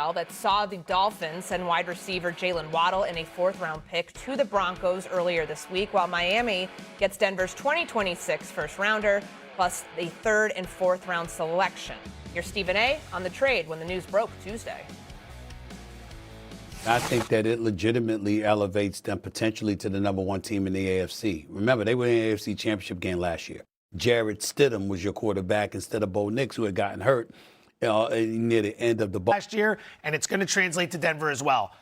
NFL that saw the Dolphins send wide receiver Jalen Waddle in a fourth-round pick to the Broncos earlier this week, while Miami gets Denver's 2026 first-rounder, plus the third and fourth-round selection. Here's Stephen A. on the trade when the news broke Tuesday. I think that it legitimately elevates them potentially to the number one team in the AFC. Remember, they were in the AFC Championship game last year. Jarrett Stidham was your quarterback instead of Bo Nix, who had gotten hurt near the end of the ball last year, and it's going to translate to Denver as well.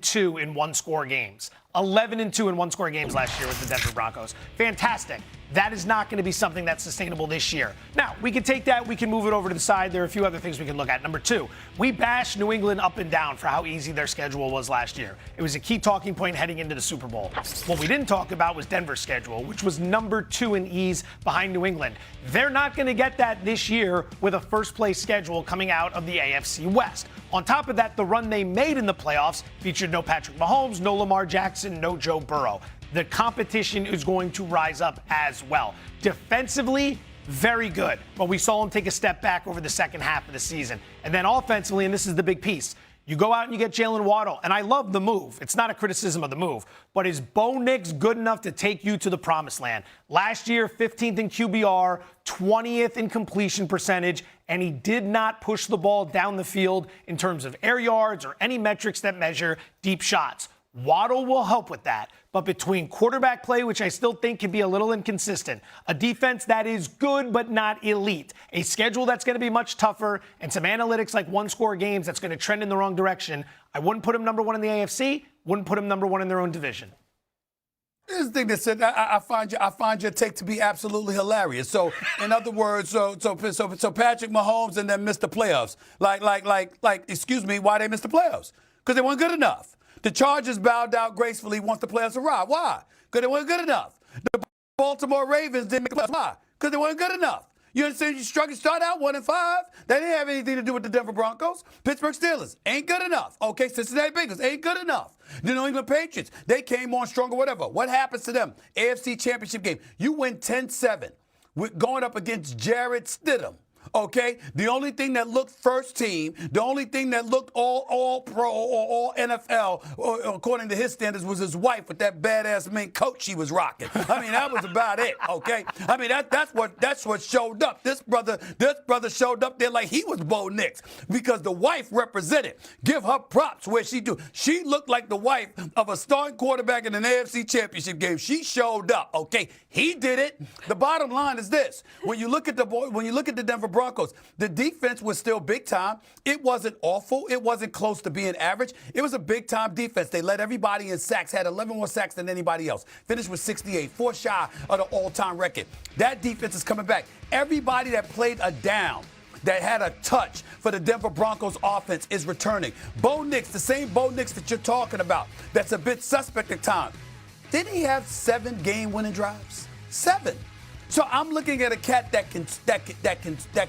2 in one-score games. 11-2 in one-score games last year with the Denver Broncos. Fantastic. That is not going to be something that's sustainable this year. Now, we can take that, we can move it over to the side. There are a few other things we can look at. Number 2, we bashed New England up and down for how easy their schedule was last year. It was a key talking point heading into the Super Bowl. What we didn't talk about was Denver's schedule, which was number 2 in ease behind New England. They're not going to get that this year with a first-place schedule coming out of the AFC West. On top of that, the run they made in the playoffs featured no Patrick Mahomes, no Lamar Jackson, no Joe Burrow. The competition is going to rise up as well. Defensively, very good, but we saw him take a step back over the second half of the season. And then offensively, and this is the big piece, you go out and you get Jalen Waddle, and I love the move. It's not a criticism of the move, but is Bo Nix good enough to take you to the promised land? Last year, 15th in QBR, 20th in completion percentage, and he did not push the ball down the field in terms of air yards or any metrics that measure deep shots. Waddle will help with that. But between quarterback play, which I still think can be a little inconsistent, a defense that is good but not elite, a schedule that's going to be much tougher, and some analytics like one-score games that's going to trend in the wrong direction, I wouldn't put him number 1 in the AFC, wouldn't put him number 1 in their own division. Here's the thing that said, I find your take to be absolutely hilarious. So, in other words, so Patrick Mahomes and then missed the playoffs. Excuse me, why they missed the playoffs? Because they weren't good enough. The Chargers bowed out gracefully once the playoffs arrived. Why? Because they weren't good enough. The Baltimore Ravens didn't make the playoffs. Why? Because they weren't good enough. You understand? You start out 1-5. They didn't have anything to do with the Denver Broncos. Pittsburgh Steelers ain't good enough. Okay, Cincinnati Bengals ain't good enough. The New England Patriots, they came on strong or whatever. What happens to them? AFC Championship game. You win 10-7 going up against Jarrett Stidham. Okay, the only thing that looked first team, the only thing that looked all pro or all NFL, according to his standards, was his wife with that badass mink coat she was rocking. I mean, that was about it. Okay, I mean that's what showed up. This brother showed up there like he was Bo Nix because the wife represented. Give her props where she do. She looked like the wife of a starting quarterback in an AFC Championship game. She showed up. Okay, he did it. The bottom line is this: when you look at the Denver Broncos, the defense was still big time. It wasn't awful. It wasn't close to being average. It was a big time defense. They led everybody in sacks, had 11 more sacks than anybody else. Finished with 68, 4 shy of the all-time record. That defense is coming back. Everybody that played a down, that had a touch for the Denver Broncos offense is returning. Bo Nix, the same Bo Nix that you're talking about, that's a bit suspect at times. Didn't he have 7 game-winning drives? 7. So I'm looking at a cat that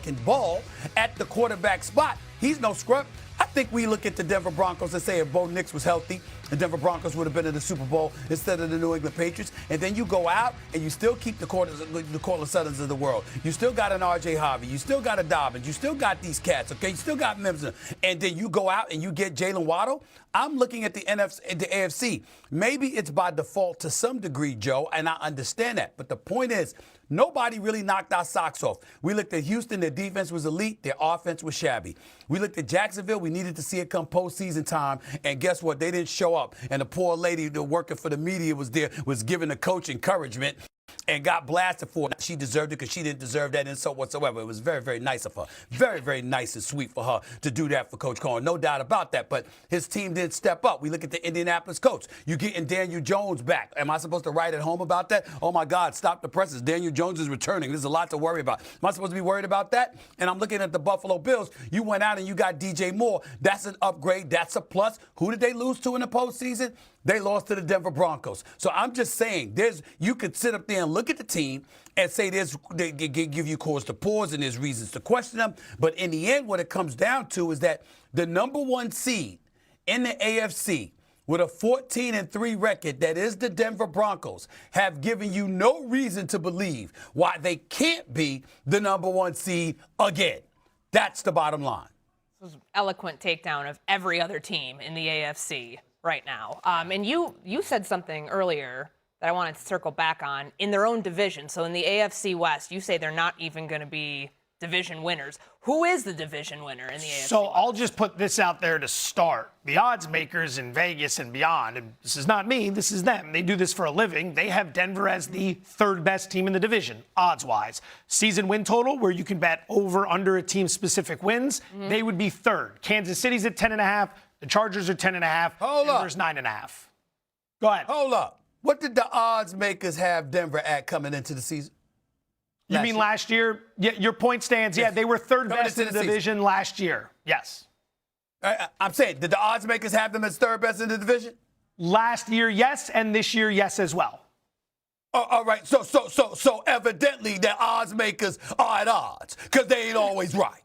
can ball at the quarterback spot. He's no scrub. I think we look at the Denver Broncos and say if Bo Nix was healthy, the Denver Broncos would have been in the Super Bowl instead of the New England Patriots. And then you go out and you still keep the Cortland Suttons of the world. You still got an R.J. Harvey. You still got a Dobbins. You still got these cats, okay? You still got Mims. And then you go out and you get Jalen Waddle. I'm looking at the AFC. Maybe it's by default to some degree, Joe, and I understand that. But the point is, nobody really knocked our socks off. We looked at Houston, their defense was elite, their offense was shabby. We looked at Jacksonville, we needed to see it come postseason time, and guess what? They didn't show up. And the poor lady that working for the media was there, was giving the coach encouragement and got blasted for it. She deserved it because she didn't deserve that insult whatsoever. It was very, very nice of her. Very, very nice and sweet for her to do that for Coach Cohen. No doubt about that. But his team didn't step up. We look at the Indianapolis coach. You're getting Daniel Jones back. Am I supposed to write at home about that? Oh, my God, stop the presses. Daniel Jones is returning. There's a lot to worry about. Am I supposed to be worried about that? And I'm looking at the Buffalo Bills. You went out and you got DJ Moore. That's an upgrade. That's a plus. Who did they lose to in the postseason? They lost to the Denver Broncos. So I'm just saying, you could sit up there and look at the team and say they give you cause to pause and there's reasons to question them. But in the end, what it comes down to is that the number 1 seed in the AFC with a 14-3 record, that is the Denver Broncos, have given you no reason to believe why they can't be the number 1 seed again. That's the bottom line. Eloquent takedown of every other team in the AFC right now. And you said something earlier that I wanted to circle back on in their own division. So in the AFC West, you say they're not even going to be division winners. Who is the division winner in the AFC So West? I'll just put this out there to start. The odds makers in Vegas and beyond, and this is not me, this is them. They do this for a living. They have Denver as the third best team in the division, odds-wise. Season win total, where you can bet over, under a team's specific wins, they would be third. Kansas City's at 10.5. The Chargers are 10.5. Hold up. Denver's 9.5. Go ahead. Hold up. What did the odds makers have Denver at coming into the season? You mean last year? Yeah, your point stands. Yeah, they were third Coming best into in the the division last year. Yes. I'm saying, did the odds makers have them as third best in the division? Last year, yes, and this year, yes as well. Oh, all right. So evidently the odds makers are at odds because they ain't always right.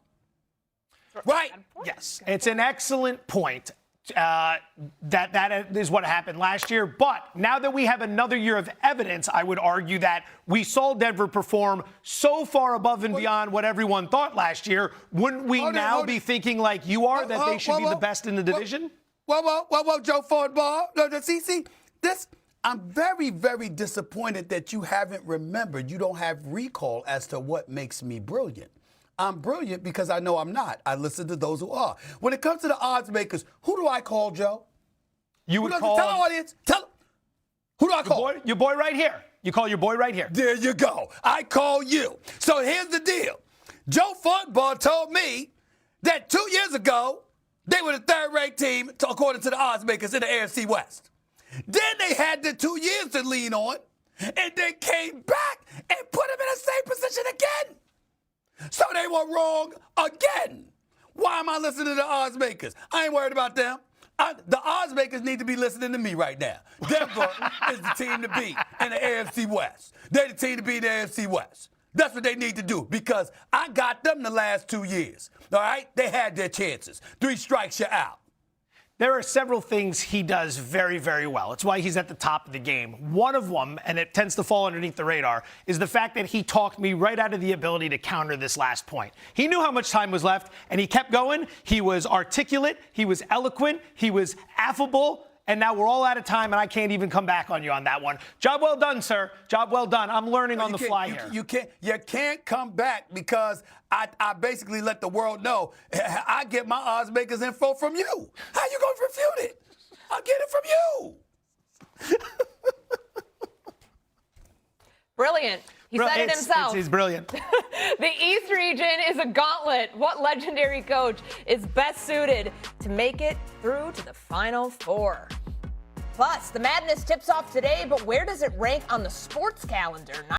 Right? Yes, it's an excellent point. That is what happened last year. But now that we have another year of evidence, I would argue that we saw Denver perform so far above and beyond what everyone thought last year. Wouldn't we now be thinking like you are that they should be the best in the division? Well, Joe Fordball. See, this. I'm very, very disappointed that you haven't remembered. You don't have recall as to what makes me brilliant. I'm brilliant because I know I'm not. I listen to those who are. When it comes to the odds makers, who do I call, Joe? You would call. Tell the audience. Tell them. Who do I call? Your boy right here. You call your boy right here. There you go. I call you. So here's the deal. Joe Football told me that 2 years ago, they were the third-ranked team, according to the odds makers in the AFC West. Then they had the 2 years to lean on, and they came back and put them in the same position again. So they were wrong again. Why am I listening to the odds makers? I ain't worried about them. The odds makers need to be listening to me right now. Denver is the team to beat in the AFC West. They're the team to beat in the AFC West. That's what they need to do because I got them the last 2 years. All right? They had their chances. 3 strikes, you're out. There are several things he does very, very well. It's why he's at the top of the game. One of them, and it tends to fall underneath the radar, is the fact that he talked me right out of the ability to counter this last point. He knew how much time was left, and he kept going. He was articulate. He was eloquent. He was affable. And now we're all out of time, and I can't even come back on you on that one. Job well done, sir. Job well done. I'm learning on the fly here. You can't come back because I basically let the world know I get my odds makers info from you. How you going to refute it? I'll get it from you. Brilliant. He said it himself. He's brilliant. The East region is a gauntlet. What legendary coach is best suited to make it through to the Final Four? Plus, the madness tips off today, but where does it rank on the sports calendar?